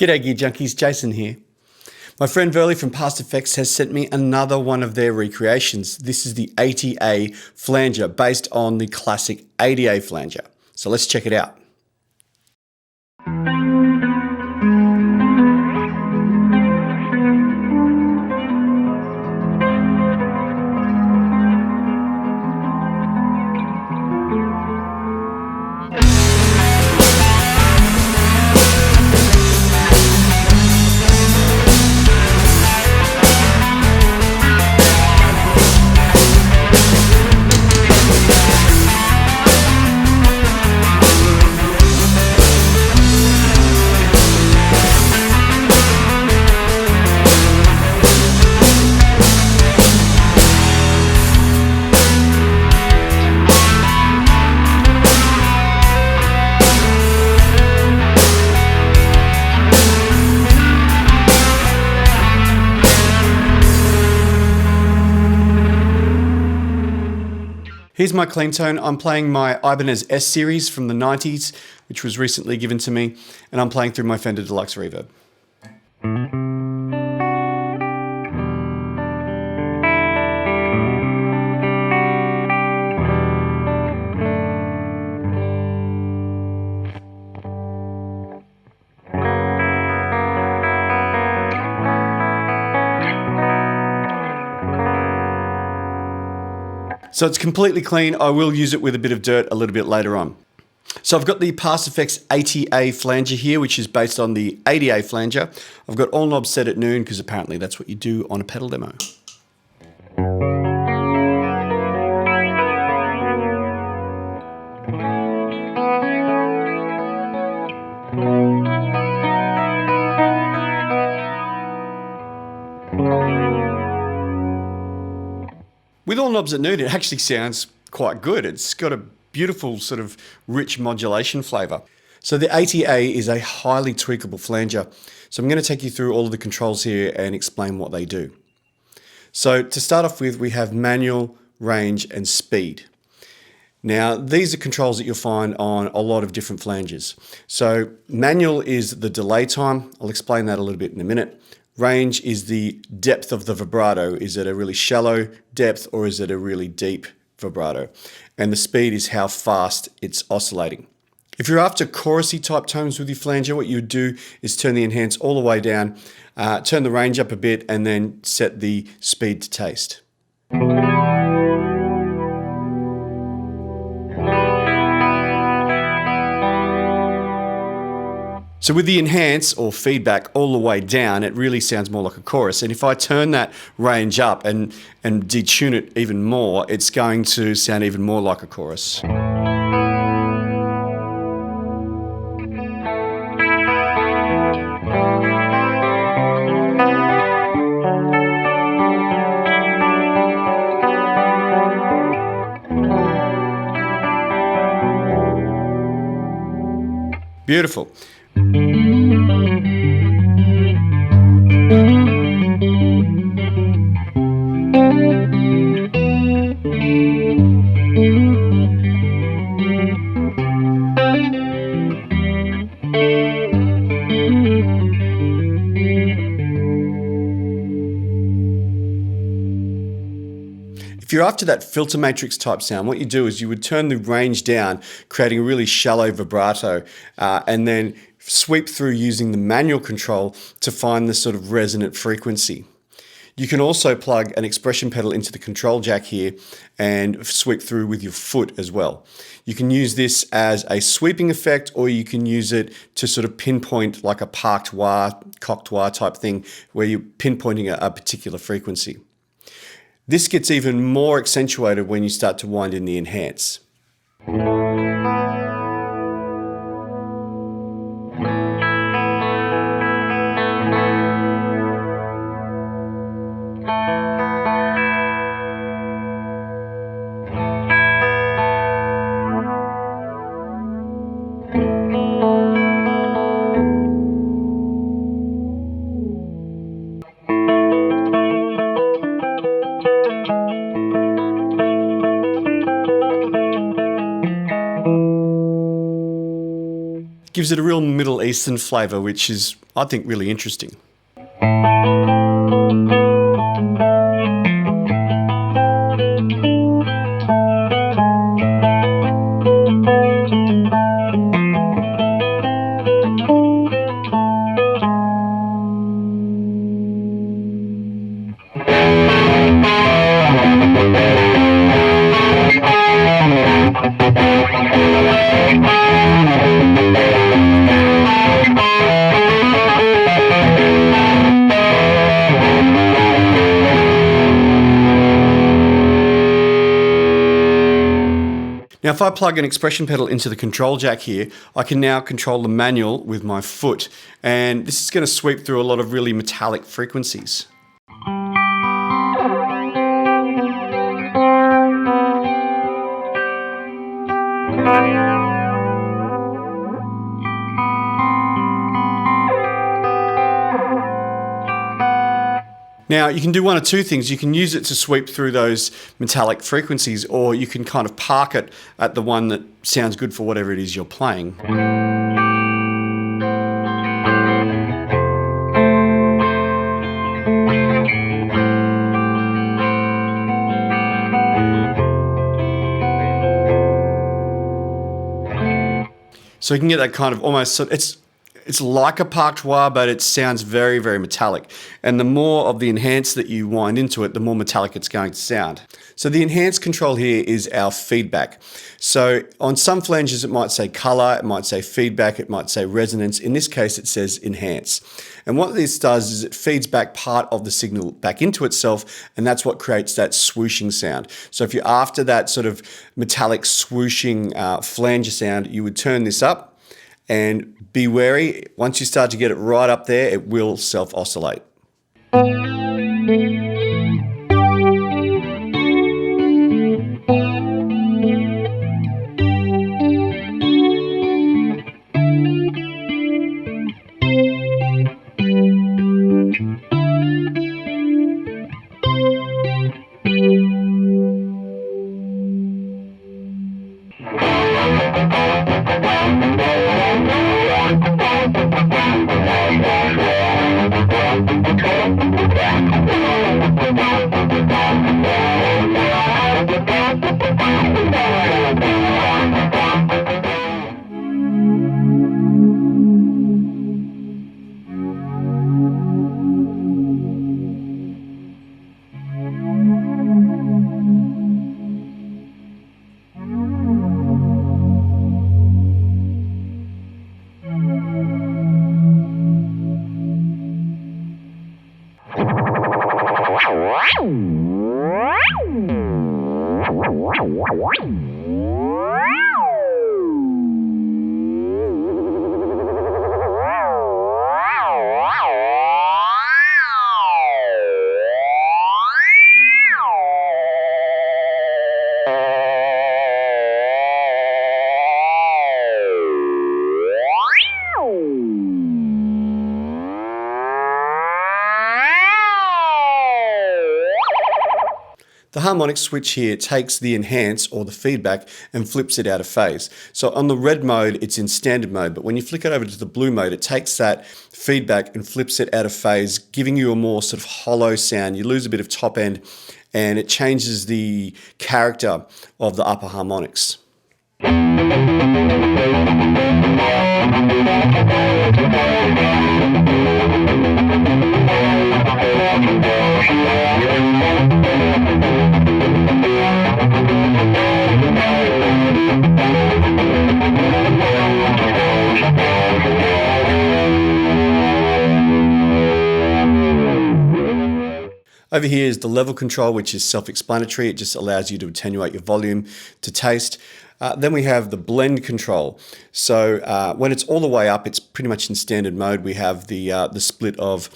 G'day Gear Junkies, Jason here. My friend Verley from PastFx has sent me another one of their recreations. This is the 80A flanger based on the classic 80A flanger. So let's check it out. Here's my clean tone. I'm playing my Ibanez S series from the 90s, which was recently given to me, and I'm playing through my Fender Deluxe Reverb. So it's completely clean. I will use it with a bit of dirt a little bit later on. So I've got the PastFx 80A flanger here, which is based on the 80A flanger. I've got all knobs set at noon because apparently that's what you do on a pedal demo. With all knobs at noon, it actually sounds quite good. It's got a beautiful sort of rich modulation flavor. So the 80A is a highly tweakable flanger. So I'm going to take you through all of the controls here and explain what they do. So to start off with, we have manual, range, and speed. Now, these are controls that you'll find on a lot of different flangers. So manual is the delay time. I'll explain that a little bit in a minute. Range is the depth of the vibrato. Is it a really shallow depth or is it a really deep vibrato? And the speed is how fast it's oscillating. If you're after chorusy type tones with your flanger, what you would do is turn the enhance all the way down, turn the range up a bit, and then set the speed to taste. So with the enhance or feedback all the way down, it really sounds more like a chorus. And if I turn that range up and detune it even more, it's going to sound even more like a chorus. Beautiful. If you're after that filter matrix type sound, what you do is you would turn the range down, creating a really shallow vibrato, and then sweep through using the manual control to find the sort of resonant frequency. You can also plug an expression pedal into the control jack here and sweep through with your foot as well. You can use this as a sweeping effect, or you can use it to sort of pinpoint like a parked wah, cocked wah type thing where you're pinpointing a particular frequency. This gets even more accentuated when you start to wind in the enhance. gives it a real Middle Eastern flavour, which is, I think, really interesting. Now, if I plug an expression pedal into the control jack here, I can now control the manual with my foot. And this is going to sweep through a lot of really metallic frequencies. Now, you can do one of two things. You can use it to sweep through those metallic frequencies, or you can kind of park it at the one that sounds good for whatever it is you're playing. So you can get that kind of almost, it's like a parked wah, but it sounds very, very metallic. And the more of the enhance that you wind into it, the more metallic it's going to sound. So the enhance control here is our feedback. So on some flanges, it might say color, it might say feedback, it might say resonance. In this case, it says enhance. And what this does is it feeds back part of the signal back into itself, and that's what creates that swooshing sound. So if you're after that sort of metallic swooshing flanger sound, you would turn this up. And be wary, once you start to get it right up there, it will self-oscillate. The harmonic switch here takes the enhance or the feedback and flips it out of phase. So on the red mode, it's in standard mode, but when you flick it over to the blue mode, it takes that feedback and flips it out of phase, giving you a more sort of hollow sound. You lose a bit of top end and it changes the character of the upper harmonics. Over here is the level control, which is self-explanatory. It just allows you to attenuate your volume to taste. Then we have the blend control. So when it's all the way up, it's pretty much in standard mode. We have the split of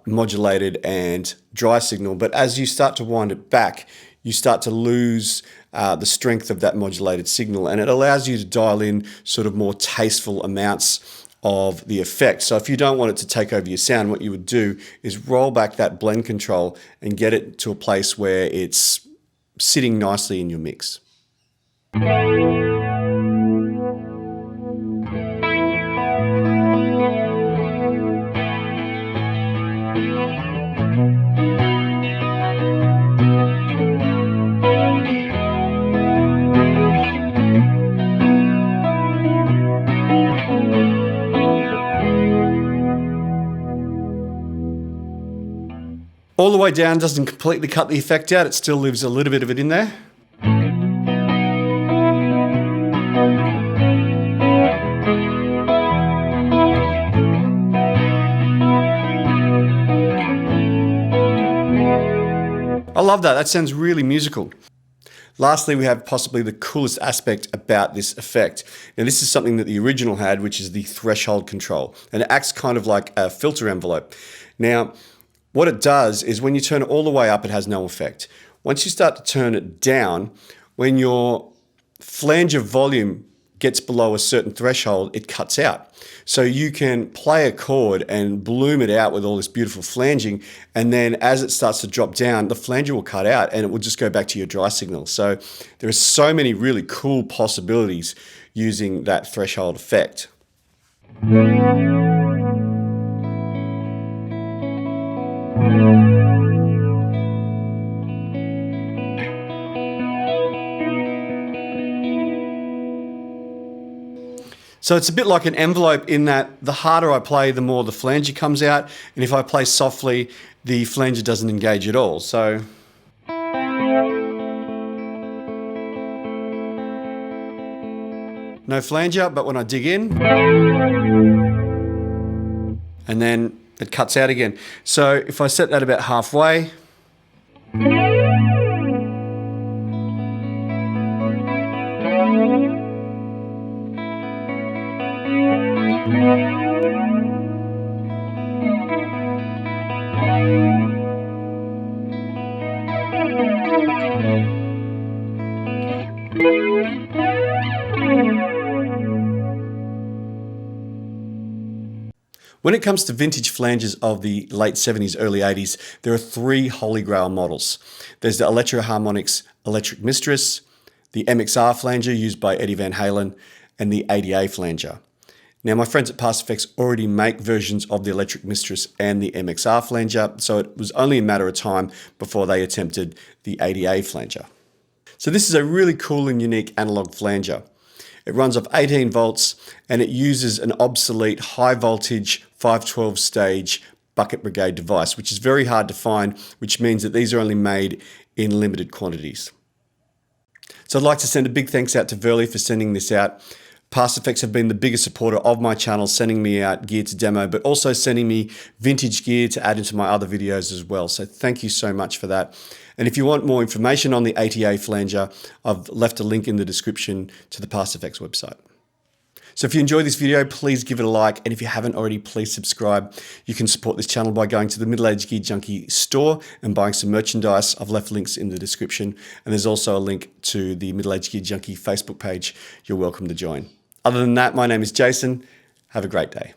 modulated and dry signal. But as you start to wind it back, you start to lose the strength of that modulated signal, and it allows you to dial in sort of more tasteful amounts of the effect. So if you don't want it to take over your sound, what you would do is roll back that blend control and get it to a place where it's sitting nicely in your mix. All the way down doesn't completely cut the effect out, it still leaves a little bit of it in there. I love that, that sounds really musical. Lastly, we have possibly the coolest aspect about this effect. Now this is something that the original had, which is the threshold control. And it acts kind of like a filter envelope. Now, what it does is when you turn it all the way up, it has no effect. Once you start to turn it down, when your flanger volume gets below a certain threshold, it cuts out. So you can play a chord and bloom it out with all this beautiful flanging, and then as it starts to drop down, the flanger will cut out and it will just go back to your dry signal. So there are so many really cool possibilities using that threshold effect. So it's a bit like an envelope in that the harder I play, the more the flanger comes out. And if I play softly, the flanger doesn't engage at all. So no flanger, but when I dig in, and then it cuts out again. So if I set that about halfway, when it comes to vintage flangers of the late 70s, early 80s, there are three holy grail models. There's the Electro Harmonics Electric Mistress, the MXR flanger used by Eddie Van Halen, and the ADA flanger. Now my friends at PastFx already make versions of the Electric Mistress and the MXR flanger, so it was only a matter of time before they attempted the ADA flanger. So this is a really cool and unique analog flanger. It runs off 18 volts and it uses an obsolete high voltage 512 stage Bucket Brigade device, which is very hard to find, which means that these are only made in limited quantities. So I'd like to send a big thanks out to Verley for sending this out. PastFx have been the biggest supporter of my channel, sending me out gear to demo, but also sending me vintage gear to add into my other videos as well. So thank you so much for that. And if you want more information on the ATA flanger, I've left a link in the description to the PastFx website. So if you enjoyed this video, please give it a like. And if you haven't already, please subscribe. You can support this channel by going to the Middle Age Gear Junkie store and buying some merchandise. I've left links in the description. And there's also a link to the Middle Age Gear Junkie Facebook page. You're welcome to join. Other than that, my name is Jason. Have a great day.